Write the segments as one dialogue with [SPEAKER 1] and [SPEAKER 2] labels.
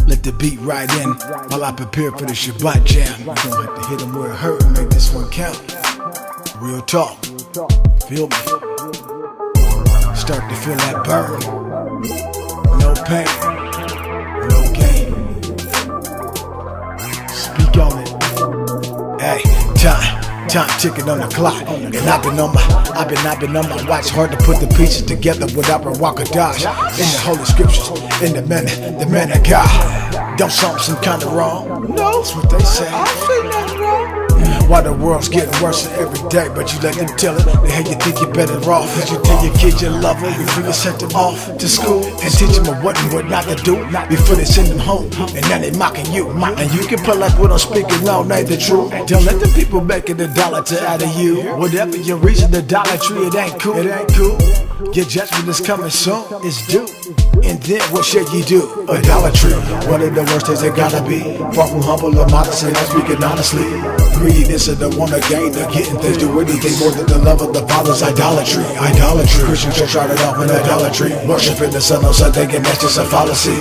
[SPEAKER 1] Let the beat ride in while I prepare for the Shabbat Jam. You gon' have to hit them where it hurt and make this one count. Real talk, feel me? Start to feel that burn. No pain, no gain. Speak on it. Hey, time ticking on the clock. And I've been on my watch. Hard to put the pieces together without a walk or dodge. In the holy scriptures, in the man of God. Don't something kinda wrong? No, that's what they say. I say nothing wrong. Why the world's getting worse every day, but you let them tell it. They hate you think you're better off. Cause you tell your kids you love them before you sent them off to school and teach them what and what not to do before they send them home. And now they mocking you. And you can put like what I'm speaking, no, ain't the truth. Don't let the people make it $1 out of you. Whatever your reason, idolatry, it ain't cool. It ain't cool. Your judgment is coming soon, it's due. And then what should you do? Idolatry, one of the worst things it gotta be. Far from humble or modest, and I'm speaking honestly. Greediness and the wanna gain, the getting things, do anything more than the love of the Father's idolatry. Idolatry, Christian church started off in idolatry. Worshiping the Son on Sunday, and that's just a fallacy.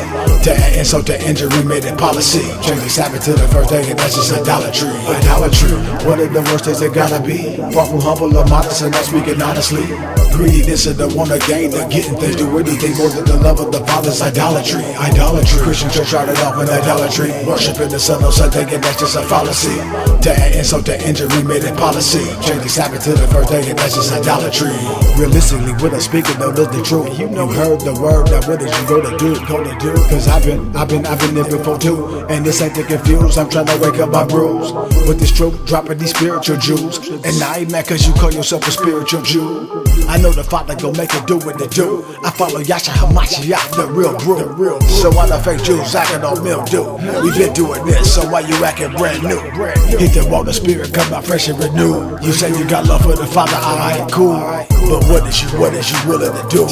[SPEAKER 1] To add insult to injury, made it policy. Change the Sabbath to the first day, and that's just idolatry. Idolatry, one of the worst things it gotta be. Far from humble or modest, and I'm speaking honestly. Greediness and the wanna gain, the getting things, do anything more than the love of the Father's idolatry. Idolatry, Christian church started off in idolatry. Worshiping the Son on Sunday, and that's just a fallacy. To add insult to injury, made it policy. Change the Sabbath to the first day, and that's just idolatry. Realistically, when I'm speaking, though, that's the truth. You heard the word, now what is you gonna do? Cause I've been there before too. And this ain't to confuse, I'm trying to wake up my bruise. With this truth, dropping these spiritual jewels. And I ain't mad cause you call yourself a spiritual Jew. I know the Father gon' make it do what they do. I follow Yasha Hamashiach, the real brew. So why the fake Jews acting on mildew? We been doing this, so why you acting brand new? Hit the wall, the spirit come out fresh and renewed. You say you got love for the Father, alright, cool. But what is you willing to do?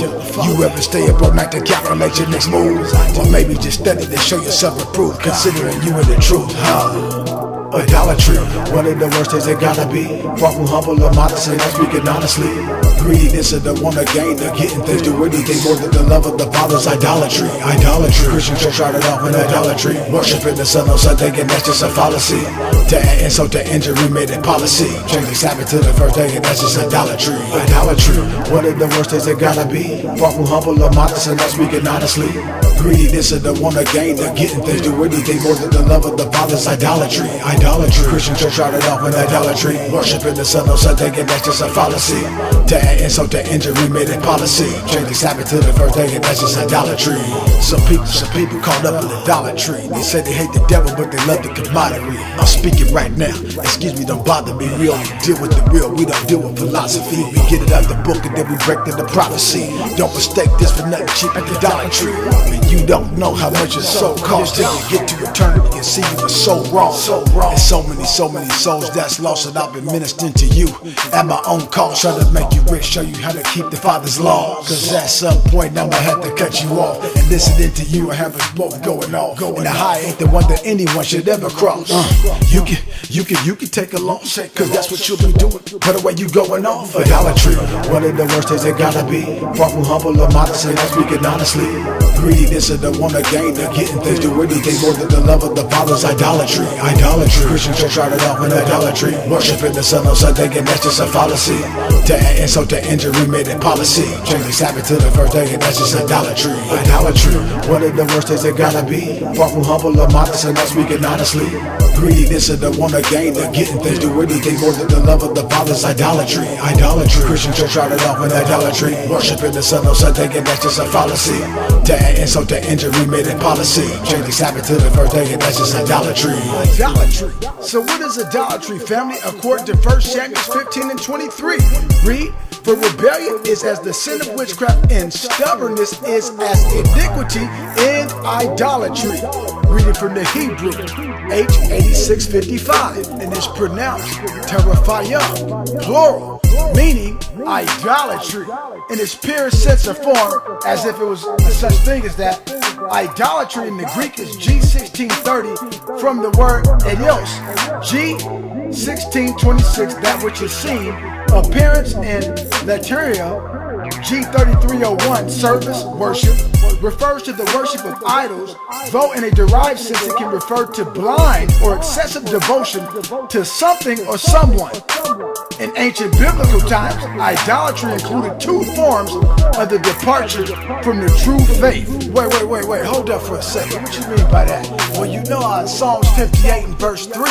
[SPEAKER 1] You ever stay up all night to calculate your next move? Or maybe just study to show yourself approved, considering you in the truth, huh? Idolatry, one of the worst things it gotta be. Far from humble or modest, and I'm speaking honestly. Greediness and the wanna gain, the getting things, do anything more than the love of the Father's idolatry. Idolatry, Christian church started off in idolatry. Worshiping the Son on Sunday, and that's just a fallacy. To add insult to injury, made it policy. Change the Sabbath to the first day, and that's just idolatry. Idolatry, one of the worst things it gotta be. Far from humble or modest, and I'm speaking honestly. Greediness and the wanna gain, the getting things, do anything more than the love of the Father's idolatry. Idolatry, Christian church started off in idolatry. Worshiping the Son on Sunday, and that's just a fallacy. To add insult to injury, made it policy. Change the Sabbath to the first day, and that's just idolatry. Some people caught up in idolatry. They say they hate the devil, but they love the commodity. I'm speaking right now, excuse me, don't bother me. We only deal with the real, we don't deal with philosophy. We get it out the book and then we break down the prophecy. Don't mistake this for nothing cheap at idolatry. And you don't know how much your soul costs till you get to eternity and see you were so wrong. And so many souls that's lost, and I've been ministering to you at my own cost, trying to make you rich, show you how to keep the Father's law. Cause at some point I'ma have to cut you off, and listening to you and have us both going off. And the high ain't the one that anyone should ever cross. You can take a loss, cause that's what you'll be doing. But the way you going off, idolatry, one of the worst things it gotta be. Far from humble or modest, and I'm speaking honestly. Greediness and the wanna gain, the getting things, do anything more than the love of the Father's idolatry. Idolatry, Christian church started off in idolatry. Worshiping the Son on Sunday, and that's just a fallacy. To add insult to injury, made it policy. Change the Sabbath to the first day, and that's just idolatry. Idolatry, one of the worst things it gotta be. Far from humble or modest, and I'm speaking honestly. Greediness and the wanna gain, the getting things, do anything more than the love of the Father's idolatry. Idolatry, Christian church started off in idolatry. Worshiping the Son on Sunday, and that's just a fallacy. To add insult to injury, made it policy. Change the Sabbath to the first day, and that's just idolatry. Idolatry. So what is idolatry, family? According to 1 Samuel 15 and 23, read, for rebellion is as the sin of witchcraft, and stubbornness is as iniquity and idolatry. Reading from the Hebrew, H8655, and it's pronounced teraphayim, plural, meaning idolatry, in its purest sense or form, as if it was such thing as that. Idolatry in the Greek is G1630, from the word edios, G1626, that which is seen, appearance, and lateria, G3301, service, worship, refers to the worship of idols, though in a derived sense it can refer to blind or excessive devotion to something or someone. In ancient biblical times, idolatry included two forms of the departure from the true faith. Wait, hold up for a second. What you mean by that? Well, you know Psalms 58 and verse 3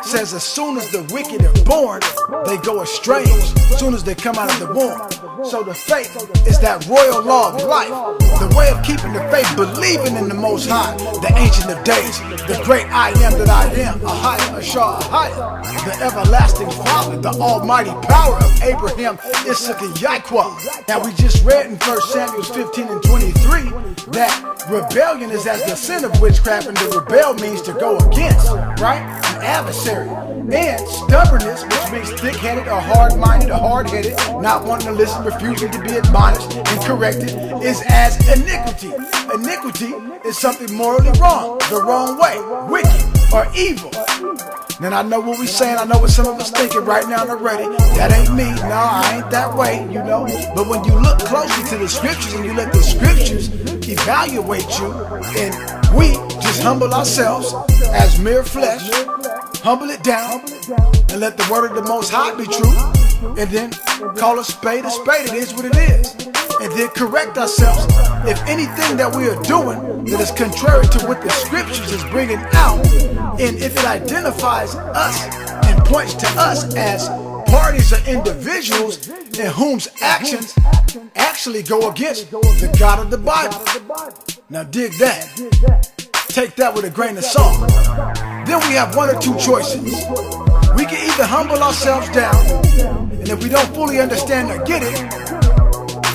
[SPEAKER 1] says, as soon as the wicked are born, they go estranged, as soon as they come out of the womb. So the faith is that royal law of life, the way of keeping the faith, believing in the Most High, the Ancient of Days, the great I am that I am, Ahaya, Ashar, Ahaya, the everlasting Father, the almighty power of Abraham, Isaac, and Yaquah. Now we just read in 1 Samuel 15 and 23 that rebellion is as the sin of witchcraft, and to rebel means to go against, right? An adversary. And stubbornness, which means thick-headed or hard-minded or hard-headed, not wanting to listen, refusing to be admonished and corrected, is as iniquity. Iniquity is something morally wrong, the wrong way, wicked or evil. Then I know what we're saying, I know what some of us thinking right now already. That ain't me, no, I ain't that way, you know. But when you look closely to the scriptures and you let the scriptures evaluate you, and we just humble ourselves as mere flesh, humble it down, and let the word of the Most High be true, and then call a spade, it is what it is. And then correct ourselves if anything that we are doing that is contrary to what the scriptures is bringing out, and if it identifies us and points to us as parties or individuals in whose actions actually go against the God of the Bible. Now dig that. Take that with a grain of salt. Then we have one or two choices. We can either humble ourselves down, and if we don't fully understand or get it,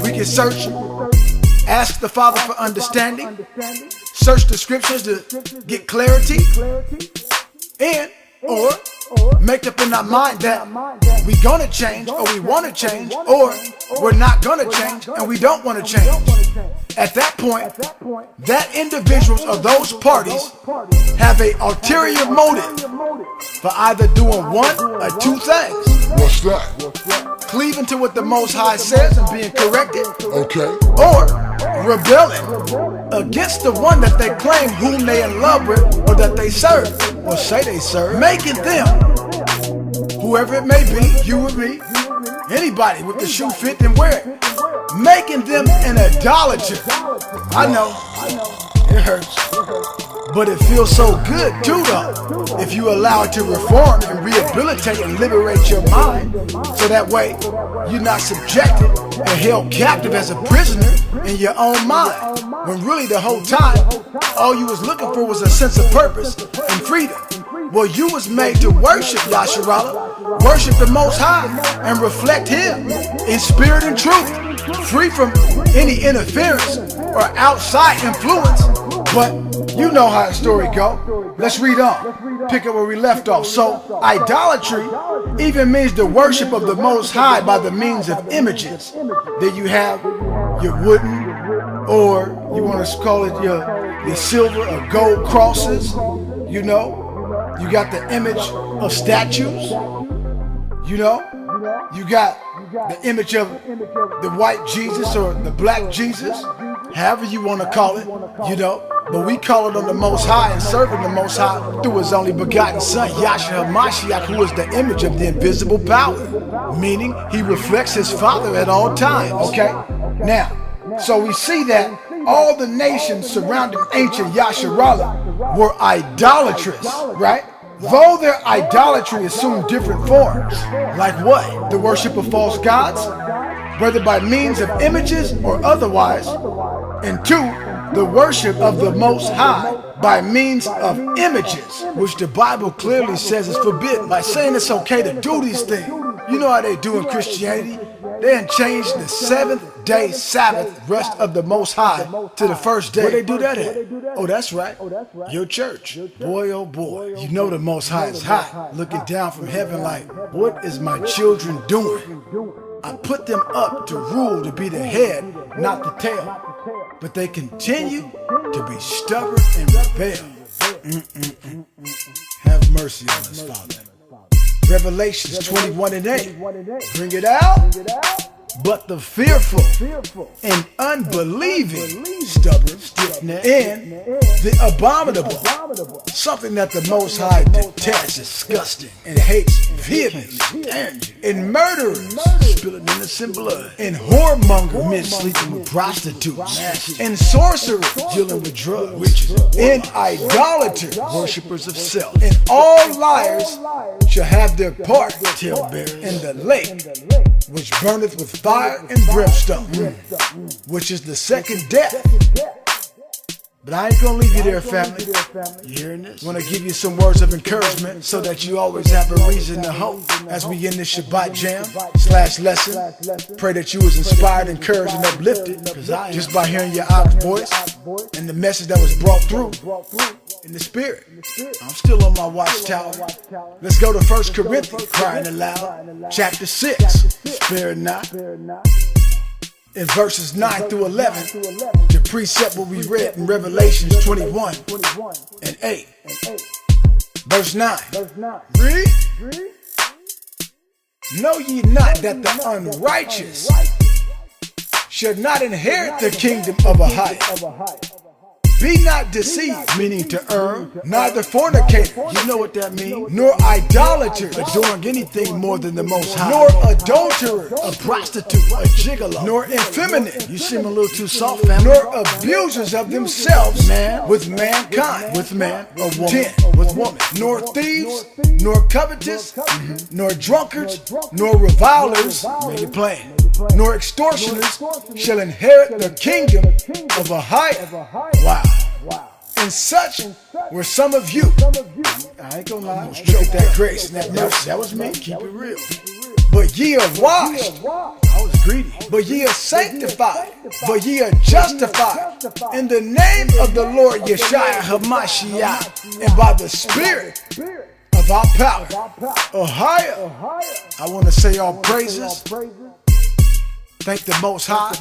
[SPEAKER 1] we can search, ask the Father for understanding, search the scriptures to get clarity, and or make up in our mind that we gonna change, or we want to change, or we're not gonna change and we don't want to change. At that point, that individuals or those parties have an ulterior motive for either doing one or two things.
[SPEAKER 2] What's that?
[SPEAKER 1] Cleaving to what the Most High says and being corrected.
[SPEAKER 2] Okay.
[SPEAKER 1] Or rebelling against the one that they claim whom they in love with or that they serve or say they serve, making them, whoever it may be, you or me, anybody with the shoe fit, then wear it, making them an idolater. I know, it hurts, but it feels so good too though, if you allow it to reform and rehabilitate and liberate your mind, so that way you're not subjected and held captive as a prisoner in your own mind, when really the whole time all you was looking for was a sense of purpose and freedom. Well, you was made to worship Yasharallah, worship the Most High, and reflect Him in spirit and truth, free from any interference or outside influence. But you know how the story go. Let's read on, pick up where we left off. So idolatry even means the worship of the Most High by the means of images. There you have your wooden, or you want to call it your silver or gold crosses, you know. You got the image of statues, you know. You got the image of the white Jesus or the black Jesus, however you want to call it, you know. But we call it on the Most High and serving the Most High through His only begotten Son, Yahshua HaMashiach, who is the image of the invisible power, meaning He reflects His Father at all times, okay? Now, so we see that all the nations surrounding ancient Yasharallah were idolatrous, right? Though their idolatry assumed different forms. Like what? The worship of false gods, whether by means of images or otherwise. And two, the worship of the Most High by means of images, which the Bible clearly says is forbidden, by saying it's okay to do these things. You know how they do in Christianity? They done changed the seventh-day Sabbath, rest of the Most High, to the first day. Where they do that at? Oh, that's right. Your church. Boy, oh boy. You know the Most High is hot, looking down from heaven like, what is my children doing? I put them up to rule, to be the head, not the tail. But they continue to be stubborn and rebel. Have mercy on us, Father. Revelations 21 and 8. Bring it out. But the fearful and unbelieving, stubborn, stiff-necked, and the abominable, something that the Most High detests, disgusting, and hates vehemently, and murderers, spilling innocent blood, and whoremonger, men sleeping with prostitutes, and sorcerers, dealing with drugs, witches, and idolaters, worshippers of self, and all liars shall have their part, talebearers, in the lake, which burneth with fire and brimstone, which is the second death. But I ain't gonna leave you there, family. You hearing this? I want to give you some words of encouragement so that you always have a reason to hope as we end this Shabbat Jam / lesson. Pray that you was inspired, encouraged, and uplifted just by hearing your Ab's voice and the message that was brought through in the spirit. I'm still on my watchtower. Let's go to 1 Corinthians, crying aloud, chapter 6. Spare not. In verses 9 through 11, to precept what we read in Revelations 21 and 8. Verse 9. Read. Know ye not that the unrighteous shall not inherit the kingdom of a high? Be not deceived, meaning to earn, neither fornicator, you know what that means, nor idolater, adoring anything more than the Most High, nor adulterer, a prostitute, a gigolo, nor effeminate, you seem a little too soft, family, nor abusers of themselves, man with mankind, with man or woman, with woman, nor thieves, nor covetous, nor drunkards, nor revilers, make it plain, nor extortioners shall inherit the kingdom of a higher. Wow. And such were some of you. I ain't gonna lie. Look at that grace and that mercy. That was me. Keep it real. But ye are washed. I was greedy. But ye are sanctified. But ye are justified in the name of the Lord Yeshua HaMashiach, and by the Spirit of our power. Ohio. I want to say all praises. Thank the Most High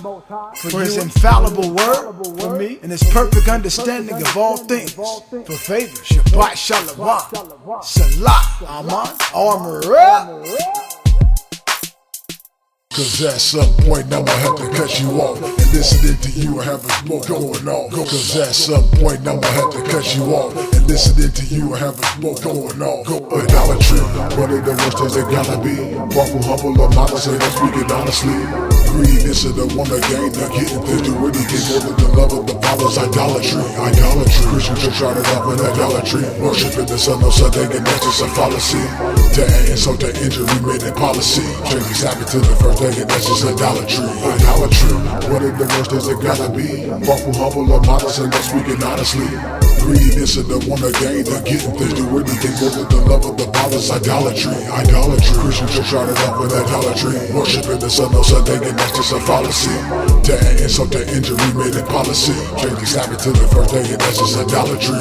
[SPEAKER 1] for His infallible word for me and His perfect understanding of all things. For favor, Shabbat Shalom, Selah Armor Up.
[SPEAKER 2] Cause at some point I'ma have to cut you off and listening to you and have a smoke going on. Cause at some point I'ma have to cut you off and listening to you and have a smoke going on. Idolatry, one of the worst things that gotta be. Far from humble or modest, and I'm speaking honestly. Greed is the one to gain, the getting things to anything more than the love of the Father's idolatry. Christians are started off with idolatry, worshiping the Son of Sunday, and that's just a fallacy. To add insult to injury, made it policy. Change the Sabbath to the first day, and that's just idolatry. One of the worst things that gotta be. Far from humble or modest, and I'm speaking honestly. Greed is the one to gain, the getting things to anything more than the love of the Father's idolatry. Christians are started off with idolatry, worshiping the Son of Sunday, and that's just a fallacy. To add insult to injury, made it policy. Change the Sabbath to the first day, and that's just idolatry.